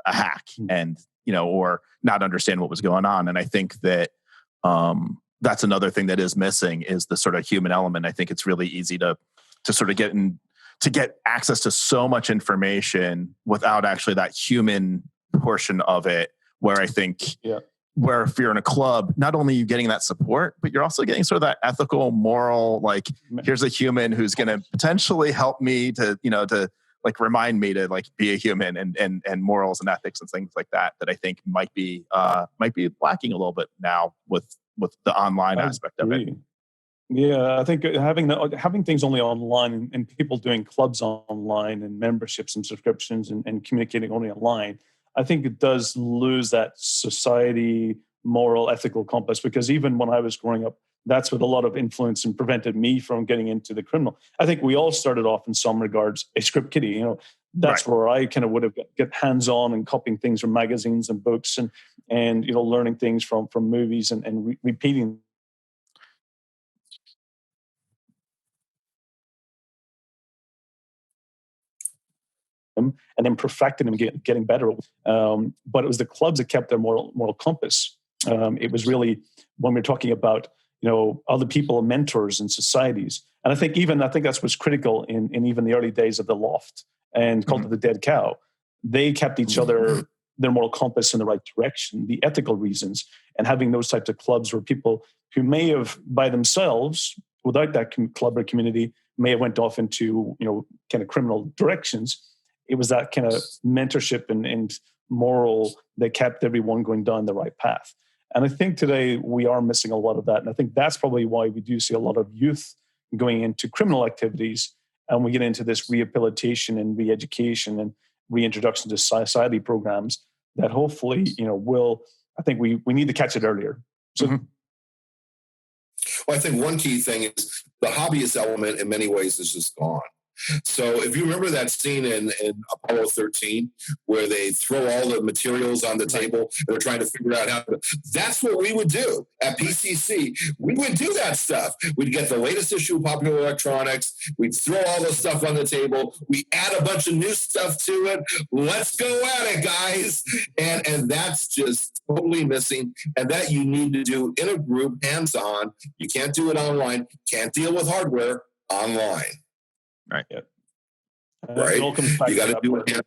hack and or not understand what was going on. And I think that that's another thing that is missing is the sort of human element. I think it's really easy to sort of get access to so much information without actually that human portion of it, where I think where if you're in a club, not only are you getting that support, but you're also getting sort of that ethical, moral, like here's a human who's going to potentially help me to like remind me to like be a human and morals and ethics and things like that I think might be lacking a little bit now with the online aspect of it. Yeah, I think having things only online and people doing clubs online and memberships and subscriptions and communicating only online, I think it does lose that society, moral, ethical compass, because even when I was growing up, that's what a lot of influence and prevented me from getting into the criminal. I think we all started off in some regards a script kiddie. That's right. Where I kind of would have get hands-on and copying things from magazines and books and learning things from movies and repeating them and then perfecting them, getting better. But it was the clubs that kept their moral compass. It was really when we're talking about other people, mentors and societies. And I think that's what's critical in even the early days of the Loft and Cult of the Dead Cow. They kept each other, their moral compass in the right direction, the ethical reasons, and having those types of clubs where people who may have by themselves, without that club or community, may have went off into kind of criminal directions. It was that kind of mentorship and moral that kept everyone going down the right path. And I think today we are missing a lot of that. And I think that's probably why we do see a lot of youth going into criminal activities, and we get into this rehabilitation and re-education and reintroduction to society programs that hopefully, I think we need to catch it earlier. So, Well, I think one key thing is the hobbyist element in many ways is just gone. So if you remember that scene in Apollo 13 where they throw all the materials on the table and they're trying to figure out how to, that's what we would do at PCC. We would do that stuff. We'd get the latest issue of Popular Electronics. We'd throw all the stuff on the table. We add a bunch of new stuff to it. Let's go at it, guys. And that's just totally missing. And that you need to do in a group, hands-on. You can't do it online. Can't deal with hardware online. Right. Right. You got to do it.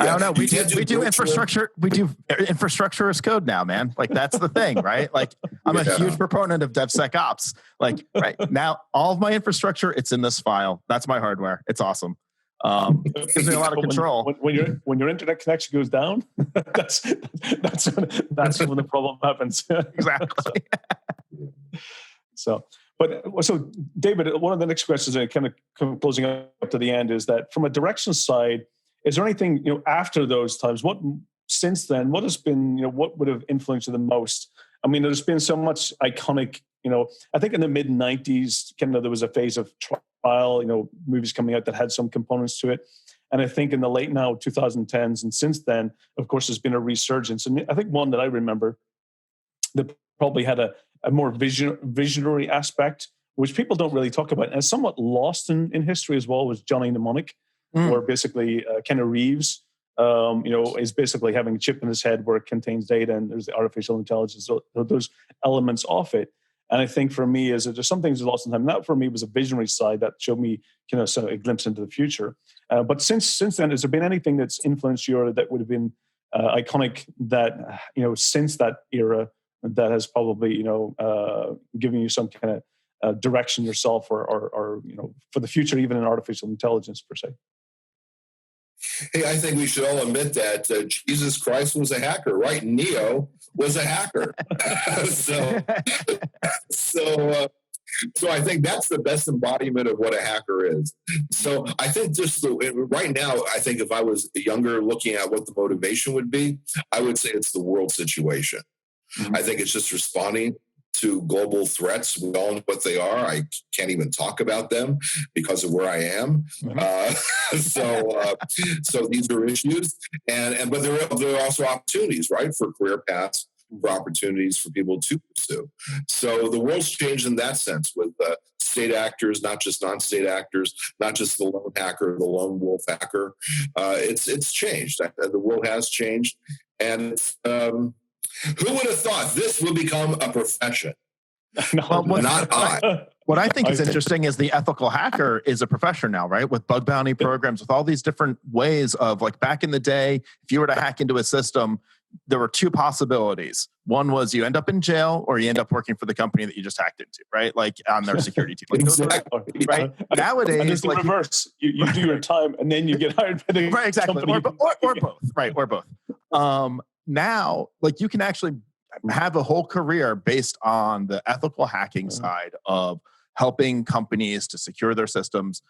I don't know. We do virtual. infrastructure. We do infrastructure as code now, man. Like that's the thing, right? Like I'm a huge proponent of DevSecOps. Like right now, all of my infrastructure, it's in this file. That's my hardware. It's awesome. Gives me a lot of control. When your internet connection goes down, that's when the problem happens. Exactly. So David, one of the next questions, and kind of closing up to the end, is that from a direction side, is there anything after those times? Since then, what has been what would have influenced you the most? I mean, there's been so much iconic. I think in the mid '90s, there was a phase of trial, movies coming out that had some components to it. And I think in the late 2010s, and since then, of course, there's been a resurgence. And I think one that I remember that probably had a more visionary aspect, which people don't really talk about, and it's somewhat lost in history as well, was Johnny Mnemonic, where basically Keanu Reeves, is basically having a chip in his head where it contains data, and there's the artificial intelligence, so those elements of it. And I think for me, is that there's some things lost in time. And that for me was a visionary side that showed me, sort of a glimpse into the future. But since then, has there been anything that's influenced you or that would have been iconic that since that era that has probably given you some kind of direction yourself, or for the future, even in artificial intelligence per se? Hey, I think we should all admit that Jesus Christ was a hacker, right? Neo was a hacker. So I think that's the best embodiment of what a hacker is. So I think right now, I think if I was younger looking at what the motivation would be, I would say it's the world situation. Mm-hmm. I think it's just responding to global threats. We all know what they are. I can't even talk about them because of where I am. Mm-hmm. So these are issues, but there are also opportunities, right, for career paths, for opportunities for people to pursue. So the world's changed in that sense with state actors, not just non-state actors, not just the lone hacker, the lone wolf hacker. It's changed. The world has changed, and who would have thought this would become a profession? Not I. What I think is interesting is the ethical hacker is a profession now, right? With bug bounty programs, with all these different ways of, like, back in the day, if you were to hack into a system, there were two possibilities. One was you end up in jail, or you end up working for the company that you just hacked into, right? Like on their security team. Like, exactly. Right? Nowadays, like the reverse. You do your time and then you get hired by the right, exactly. company. Or both, right? Or both. Now, like, you can actually have a whole career based on the ethical hacking side of helping companies to secure their systems,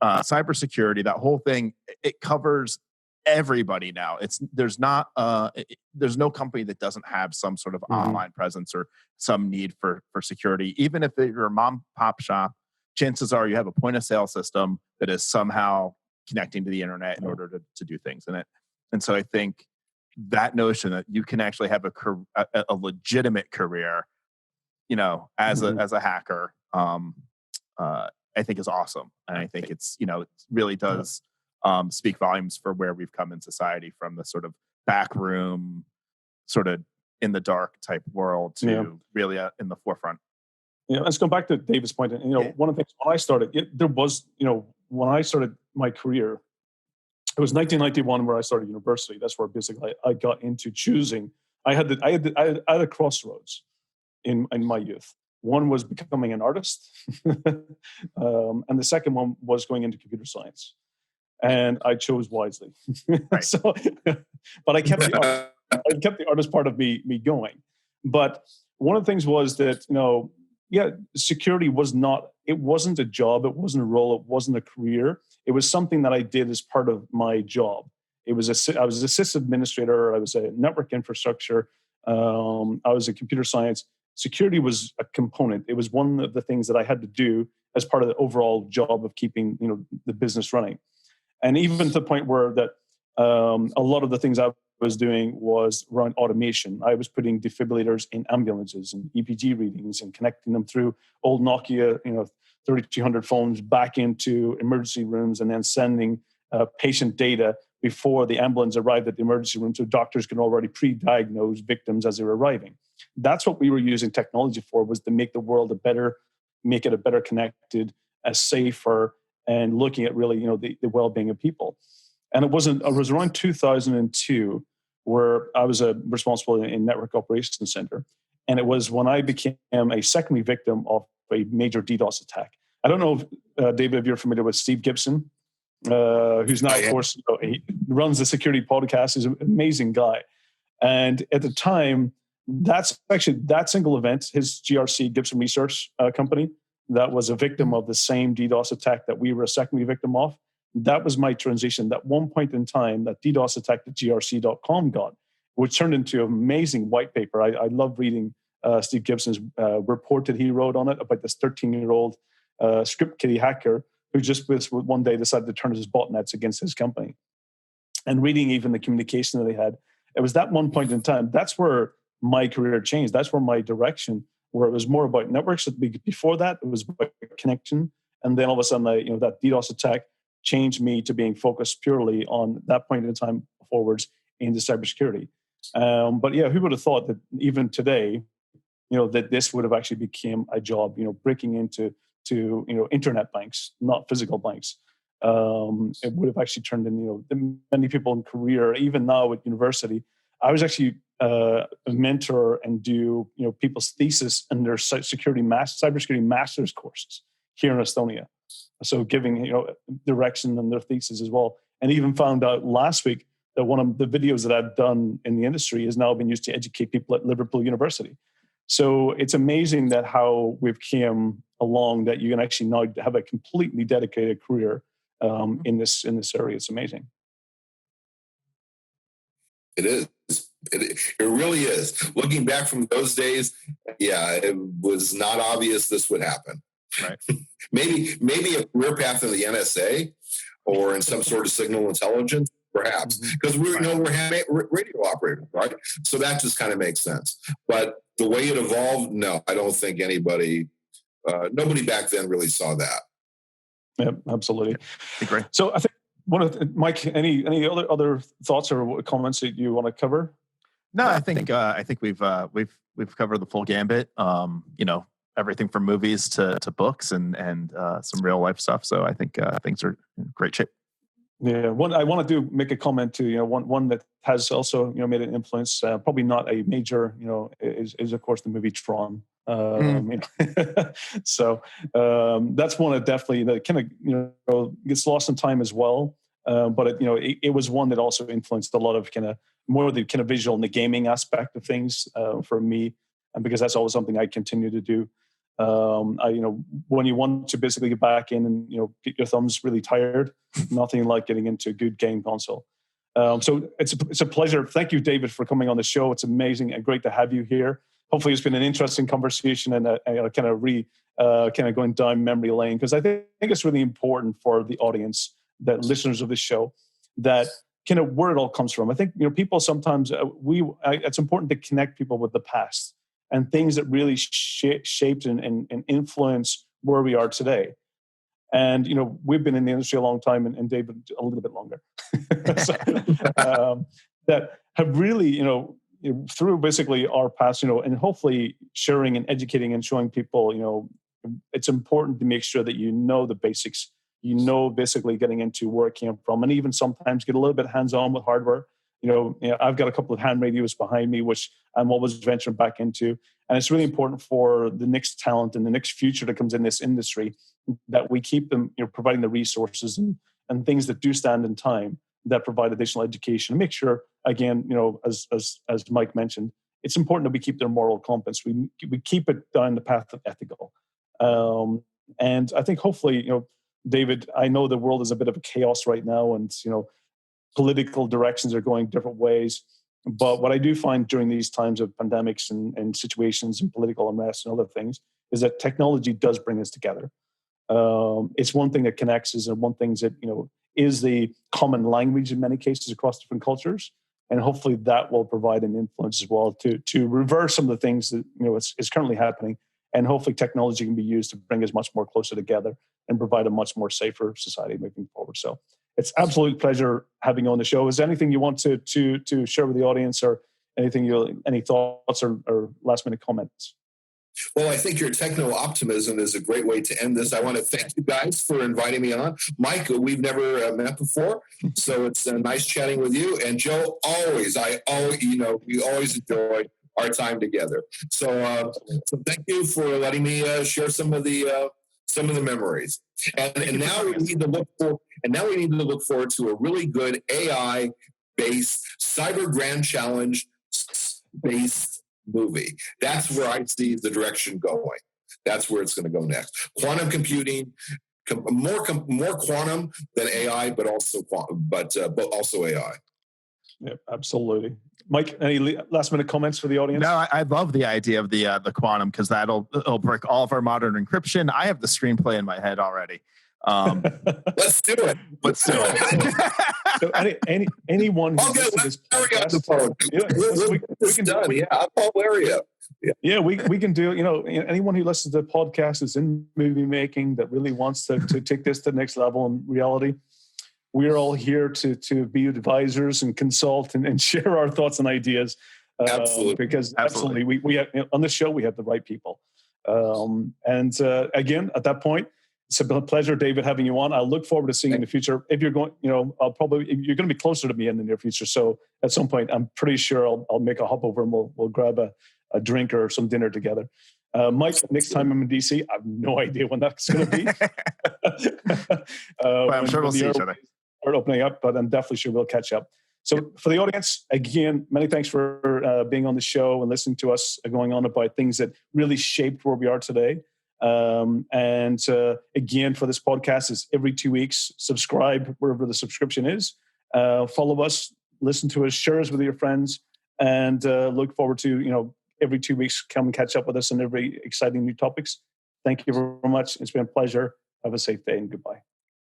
cybersecurity, that whole thing. It covers everybody now. There's no company that doesn't have some sort of online presence or some need for security. Even if you're a mom pop shop, chances are you have a point of sale system that is somehow connecting to the internet in order to do things in it. And so I think that notion that you can actually have a legitimate career, as a hacker, I think is awesome. And I think it's, it really does speak volumes for where we've come in society, from the sort of back room, sort of in the dark type world to really in the forefront. Let's go back to David's point. One of the things when I started, when I started my career, it was 1991 where I started university. That's where basically I got into choosing. I had a crossroads in my youth. One was becoming an artist, and the second one was going into computer science. And I chose wisely. Right. But I kept the artist part of me going. But one of the things was that security wasn't a job, it wasn't a role, it wasn't a career. It was something that I did as part of my job. I was a system administrator. I was a network infrastructure. I was a computer science. Security was a component. It was one of the things that I had to do as part of the overall job of keeping the business running. And even to the point where that a lot of the things I was doing was around automation. I was putting defibrillators in ambulances and EPG readings and connecting them through old Nokia 3200 phones back into emergency rooms, and then sending patient data before the ambulance arrived at the emergency room, so doctors can already pre-diagnose victims as they were arriving. That's what we were using technology for, was to make the world make it a better connected, a safer, and looking at really the well-being of people. And it was around 2002 where I was responsible in network operations center. And it was when I became a secondary victim of a major DDoS attack. I don't know, if, David, if you're familiar with Steve Gibson, who's now, of course, he runs the security podcast. He's an amazing guy. And at the time, that's actually that single event, his GRC, Gibson Research company, that was a victim of the same DDoS attack that we were a secondary victim of. That was my transition. That one point in time, that DDoS attack that grc.com got, which turned into an amazing white paper. I love reading Steve Gibson's report that he wrote on it about this 13-year-old script kiddie hacker who just one day decided to turn his botnets against his company. And reading even the communication that they had, it was that one point in time. That's where my career changed. That's where my direction, where it was more about networks. Before that, it was about connection. And then all of a sudden, that DDoS attack changed me to being focused purely on that point in time forwards into cybersecurity. But yeah, who would have thought that even today, that this would have actually become a job, breaking into internet banks, not physical banks. It would have actually turned in, many people in career, even now at university. I was actually a mentor and do, people's thesis and their cybersecurity master's courses here in Estonia. So giving, direction in their thesis as well. And even found out last week that one of the videos that I've done in the industry has now been used to educate people at Liverpool University. So it's amazing that how we've came along, that you can actually now have a completely dedicated career in this area. It's amazing. It is. It really is. Looking back from those days, yeah, it was not obvious this would happen. Right. Maybe a career path in the NSA or in some sort of signal intelligence, perhaps, because we're radio operators, right? So that just kind of makes sense. But the way it evolved, no, I don't think nobody back then really saw that. Yeah, absolutely. Agree. So I think Mike, any other thoughts or comments that you want to cover? No, I think we've covered the full gambit. Everything from movies to books and some real life stuff. So I think things are in great shape. Yeah, I want to make a comment to one that has also made an influence. Probably not a major is of course the movie Tron. So that's one that definitely that kind of gets lost in time as well. But it was one that also influenced a lot of more of the kind of visual and the gaming aspect of things for me, and because that's always something I continue to do. When you want to basically get back in and get your thumbs really tired, nothing like getting into a good game console. So it's a pleasure. Thank you, David, for coming on the show. It's amazing and great to have you here. Hopefully, it's been an interesting conversation and kind of going down memory lane, because I think it's really important for the audience, that listeners of this show, that kind of where it all comes from. I think people sometimes it's important to connect people with the past and things that really shaped and influenced where we are today. And, we've been in the industry a long time, and David a little bit longer. That have really, through basically our past, and hopefully sharing and educating and showing people, it's important to make sure that the basics, basically getting into where it came from, and even sometimes get a little bit hands-on with hardware. I've got a couple of ham radios behind me, which I'm always venturing back into. And it's really important for the next talent and the next future that comes in this industry that we keep them, providing the resources and things that do stand in time that provide additional education. And make sure, again, as Mike mentioned, it's important that we keep their moral compass. We keep it down the path of ethical. And I think hopefully, David, I know the world is a bit of a chaos right now, and political directions are going different ways. But what I do find during these times of pandemics and situations and political unrest and other things is that technology does bring us together. It's one thing that connects us, and one thing that is the common language in many cases across different cultures. And hopefully that will provide an influence as well to reverse some of the things that is currently happening. And hopefully technology can be used to bring us much more closer together and provide a much more safer society moving forward. So it's absolute pleasure having you on the show. Is there anything you want to share with the audience, or any thoughts or last minute comments? Well, I think your techno optimism is a great way to end this. I want to thank you guys for inviting me on. Mike, we've never met before, so it's nice chatting with you. And Joe, we always enjoy our time together. So thank you for letting me share some of the memories. And now we need to look forward to a really good AI-based Cyber Grand Challenge based movie. That's where I see the direction going. That's where it's going to go next. Quantum computing, more quantum than AI, but also AI. Yeah, absolutely. Mike, any last minute comments for the audience? No, I love the idea of the quantum, because it'll break all of our modern encryption. I have the screenplay in my head already. Let's do it. So anyone who's listening to this podcast, I'll call Larry up. Yeah, we can do. Anyone who listens to the podcast is in movie making that really wants to take this to the next level in reality. We're all here to be advisors and consult and share our thoughts and ideas. Absolutely, because we have, on this show we have the right people. Again, at that point, it's been a pleasure, David, having you on. I look forward to seeing you in the future. If you're going, you're going to be closer to me in the near future. So at some point, I'm pretty sure I'll make a hop over and we'll grab a drink or some dinner together. Mike, next time I'm in DC, I have no idea when that's going to be. I'm sure we'll see each other. Start opening up, but I'm definitely sure we'll catch up. So for the audience, again, many thanks for being on the show and listening to us going on about things that really shaped where we are today. Again, for this podcast, is every 2 weeks. Subscribe wherever the subscription is. Follow us, listen to us, share us with your friends, and look forward to every 2 weeks come and catch up with us on every exciting new topics. Thank you very much. It's been a pleasure. Have a safe day and goodbye.